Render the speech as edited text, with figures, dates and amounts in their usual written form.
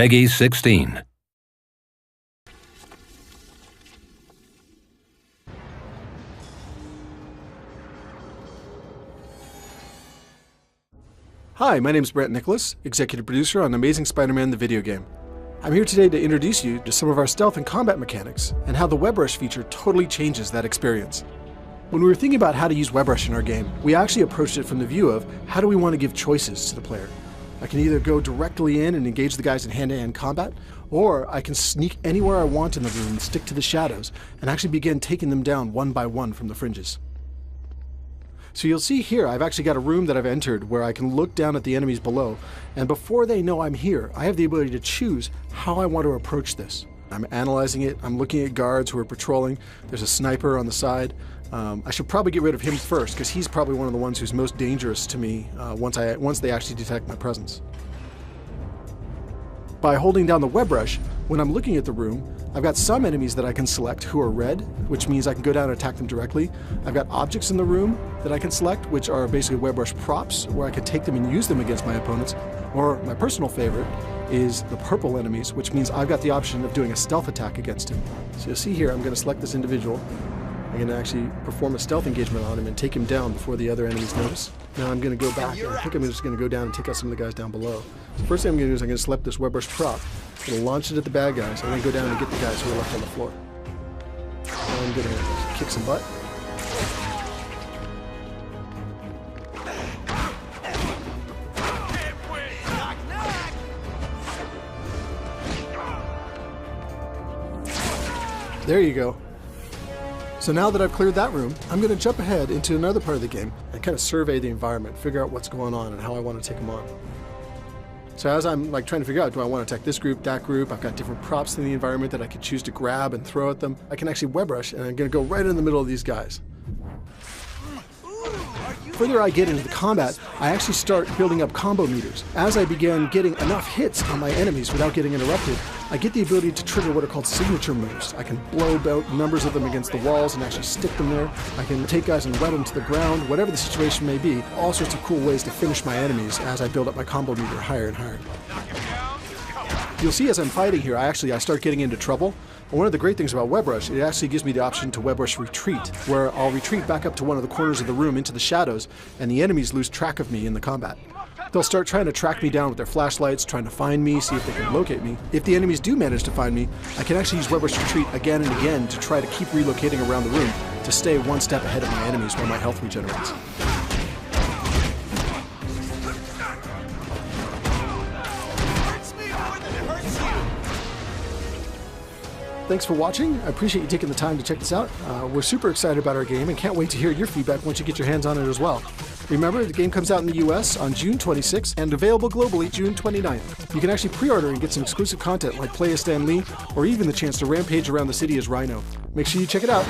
Peggy 16. Hi, my name is Brent Nicholas, executive producer on Amazing Spider-Man the video game. I'm here today to introduce you to some of our stealth and combat mechanics and how the web rush feature totally changes that experience. When we were thinking about how to use web rush in our game, we actually approached it from the view of how do we want to give choices to the player. I can either go directly in and engage the guys in hand-to-hand combat, or I can sneak anywhere I want in the room and stick to the shadows and actually begin taking them down one by one from the fringes. So you'll see here I've actually got a room that I've entered where I can look down at the enemies below, and before they know I'm here, I have the ability to choose how I want to approach this. I'm analyzing it, I'm looking at guards who are patrolling, there's a sniper on the side. I should probably get rid of him first because he's probably one of the ones who's most dangerous to me once they actually detect my presence. By holding down the web rush, when I'm looking at the room, I've got some enemies that I can select who are red, which means I can go down and attack them directly. I've got objects in the room that I can select, which are basically web rush props, where I can take them and use them against my opponents. Or my personal favorite is the purple enemies, which means I've got the option of doing a stealth attack against him. So you'll see here, I'm going to select this individual. I'm going to actually perform a stealth engagement on him and take him down before the other enemies notice. Now I'm going to go back, and I think I'm just going to go down and take out some of the guys down below. So first thing I'm going to do is I'm going to select this web rush prop. I'm going to launch it at the bad guys, and then go down and get the guys who are left on the floor. Now I'm going to kick some butt. There you go. So now that I've cleared that room, I'm going to jump ahead into another part of the game and kind of survey the environment, figure out what's going on and how I want to take them on. So as I'm trying to figure out, do I want to attack this group, that group, I've got different props in the environment that I can choose to grab and throw at them. I can actually web rush, and I'm going to go right in the middle of these guys. The further I get into the combat, I actually start building up combo meters. As I begin getting enough hits on my enemies without getting interrupted, I get the ability to trigger what are called signature moves. I can blow out numbers of them against the walls and actually stick them there. I can take guys and web them to the ground, whatever the situation may be. All sorts of cool ways to finish my enemies as I build up my combo meter higher and higher. You'll see as I'm fighting here, I start getting into trouble. And one of the great things about web rush, it actually gives me the option to web rush retreat, where I'll retreat back up to one of the corners of the room into the shadows, and the enemies lose track of me in the combat. They'll start trying to track me down with their flashlights, trying to find me, see if they can locate me. If the enemies do manage to find me, I can actually use web rush retreat again and again to try to keep relocating around the room to stay one step ahead of my enemies while my health regenerates. Thanks for watching. I appreciate you taking the time to check this out. We're super excited about our game and can't wait to hear your feedback once you get your hands on it as well. Remember, the game comes out in the US on June 26th and available globally June 29th. You can actually pre-order and get some exclusive content like Play as Stan Lee or even the chance to rampage around the city as Rhino. Make sure you check it out.